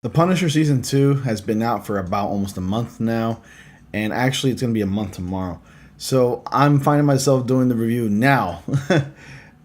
The Punisher Season 2 has been out for about almost a month now, and actually it's going to be a month tomorrow. So I'm finding myself doing the review now.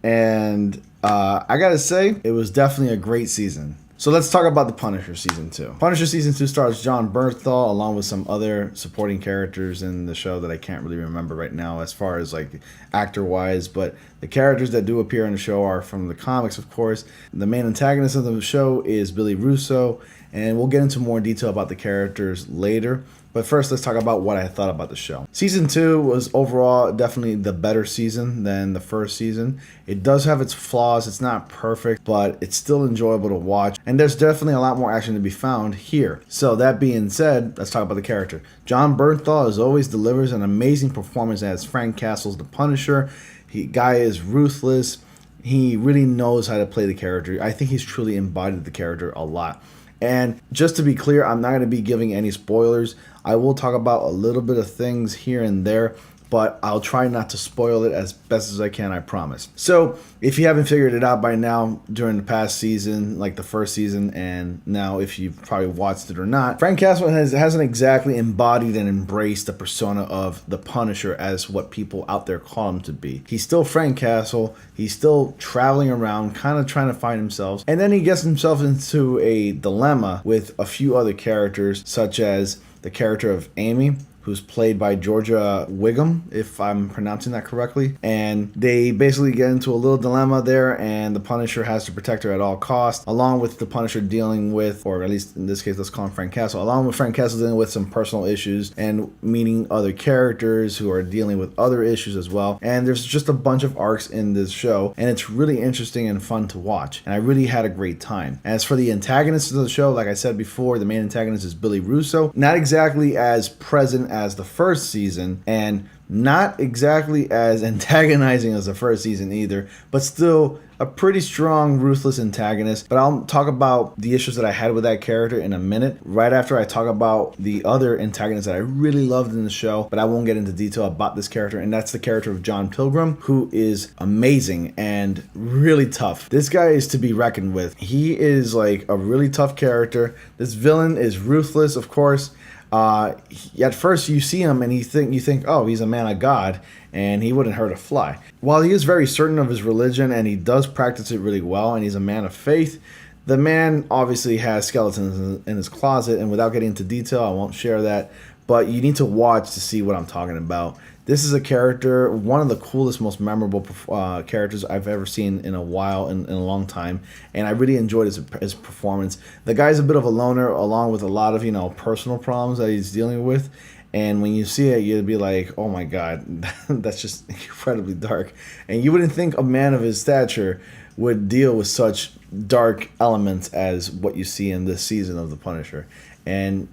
and I gotta say, it was definitely a great season. So let's talk about The Punisher Season 2. Punisher Season 2 stars Jon Bernthal along with some other supporting characters in the show that I can't really remember right now as far as like actor-wise, but the characters that do appear in the show are from the comics, of course. The main antagonist of the show is Billy Russo, and we'll get into more detail about the characters later. But first, let's talk about what I thought about the show. Season 2 was overall definitely the better season than the first season. It does have its flaws. It's not perfect, but it's still enjoyable to watch. And there's definitely a lot more action to be found here. So that being said, let's talk about the character. Jon Bernthal, as always, delivers an amazing performance as Frank Castle's The Punisher. Guy is ruthless. He really knows how to play the character. I think he's truly embodied the character a lot. And just to be clear, I'm not going to be giving any spoilers. I will talk about a little bit of things here and there, but I'll try not to spoil it as best as I can, I promise. So, if you haven't figured it out by now during the past season, like the first season, and now if you've probably watched it or not, Frank Castle hasn't exactly embodied and embraced the persona of the Punisher as what people out there call him to be. He's still Frank Castle. He's still traveling around, kind of trying to find himself. And then he gets himself into a dilemma with a few other characters, such as the character of Amy, who's played by Georgia Wiggum, if I'm pronouncing that correctly. And they basically get into a little dilemma there, and the Punisher has to protect her at all costs, along with the Punisher dealing with, or at least in this case, let's call him Frank Castle, along with Frank Castle dealing with some personal issues and meeting other characters who are dealing with other issues as well. And there's just a bunch of arcs in this show, and it's really interesting and fun to watch. And I really had a great time. As for the antagonists of the show, like I said before, the main antagonist is Billy Russo. Not exactly as present as the first season, and not exactly as antagonizing as the first season either, but still a pretty strong, ruthless antagonist. But I'll talk about the issues that I had with that character in a minute, right after I talk about the other antagonists that I really loved in the show, but I won't get into detail about this character, and that's the character of John Pilgrim, who is amazing and really tough. This guy is to be reckoned with. He is like a really tough character. This villain is ruthless, of course. At first you see him and you think, oh, he's a man of God and he wouldn't hurt a fly. While he is very certain of his religion and he does practice it really well and he's a man of faith, the man obviously has skeletons in his closet, and without getting into detail, I won't share that, but you need to watch to see what I'm talking about. This is a character, one of the coolest, most memorable characters I've ever seen in a while, in a long time, and I really enjoyed his performance. The guy's a bit of a loner, along with a lot of, personal problems that he's dealing with, and when you see it, you'd be like, oh my god, that's just incredibly dark. And you wouldn't think a man of his stature would deal with such dark elements as what you see in this season of The Punisher. And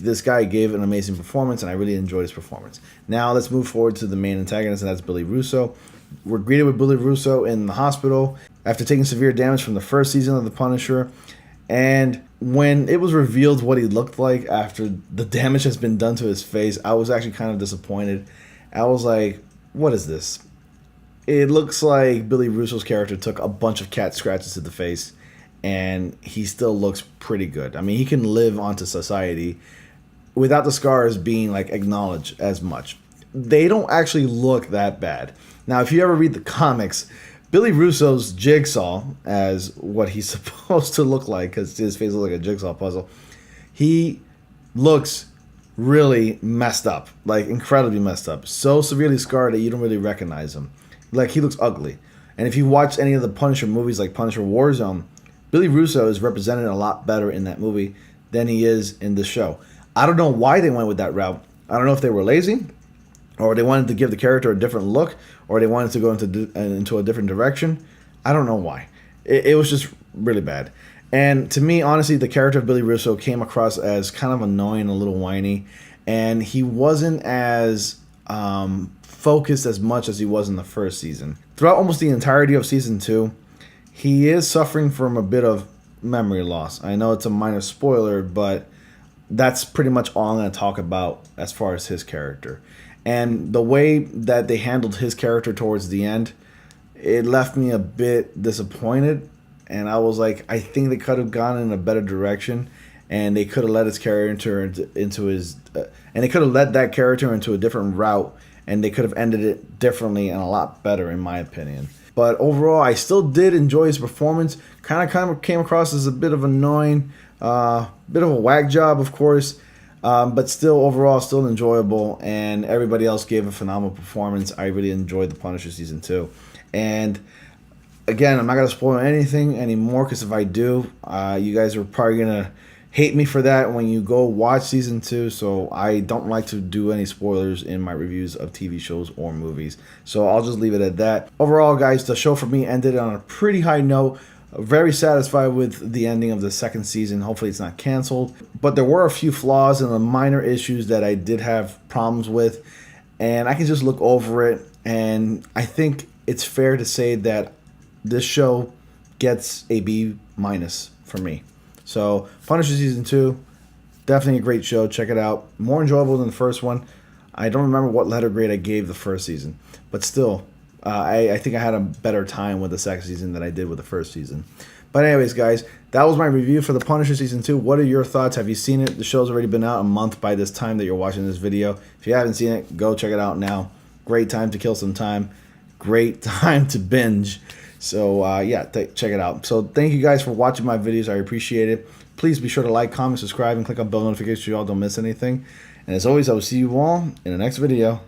this guy gave an amazing performance, and I really enjoyed his performance. Now let's move forward to the main antagonist, and that's Billy Russo. We're greeted with Billy Russo in the hospital after taking severe damage from the first season of The Punisher. And when it was revealed what he looked like after the damage has been done to his face, I was actually kind of disappointed. I was like, what is this? It looks like Billy Russo's character took a bunch of cat scratches to the face, and he still looks pretty good. I mean, he can live onto society without the scars being like acknowledged as much. They don't actually look that bad. Now, if you ever read the comics, Billy Russo's Jigsaw, as what he's supposed to look like, because his face looks like a jigsaw puzzle, he looks really messed up, like incredibly messed up, so severely scarred that you don't really recognize him. Like, he looks ugly. And if you watch any of the Punisher movies, like Punisher Warzone, Billy Russo is represented a lot better in that movie than he is in the show. I don't know why they went with that route. I don't know if they were lazy, or they wanted to give the character a different look, or they wanted to go into a different direction. I don't know why. It was just really bad. And to me, honestly, the character of Billy Russo came across as kind of annoying, a little whiny, and he wasn't as focused as much as he was in the first season. Throughout almost the entirety of season 2, he is suffering from a bit of memory loss. I know it's a minor spoiler, but that's pretty much all I'm going to talk about as far as his character. And the way that they handled his character towards the end, it left me a bit disappointed. And I was like, I think they could have gone in a better direction. and they could have led his character into his, and they could have led that character into a different route, and they could have ended it differently and a lot better, in my opinion. But overall, I still did enjoy his performance. Kind of came across as a bit of annoying, bit of a whack job, of course, but still overall still enjoyable. And everybody else gave a phenomenal performance. I really enjoyed The Punisher season 2, and again, I'm not gonna spoil anything anymore because if I do, you guys are probably gonna hate me for that when you go watch season 2. So I don't like to do any spoilers in my reviews of TV shows or movies. So I'll just leave it at that. Overall, guys, the show for me ended on a pretty high note. Very satisfied with the ending of the second season. Hopefully it's not canceled. But there were a few flaws and the minor issues that I did have problems with. And I can just look over it. And I think it's fair to say that this show gets a B- for me. So Punisher season 2, definitely a great show. Check it out. More enjoyable than the first one. I don't remember what letter grade I gave the first season, but still, I think I had a better time with the second season than I did with the first season. But anyways, guys, that was my review for The Punisher season 2. What are your thoughts? Have you seen it? The show's already been out a month by this time that you're watching this video. If you haven't seen it, go check it out now. Great time to kill some time. Great time to binge. So, yeah, check it out. So, thank you guys for watching my videos. I appreciate it. Please be sure to like, comment, subscribe, and click on bell notifications so you all don't miss anything. And as always, I will see you all in the next video.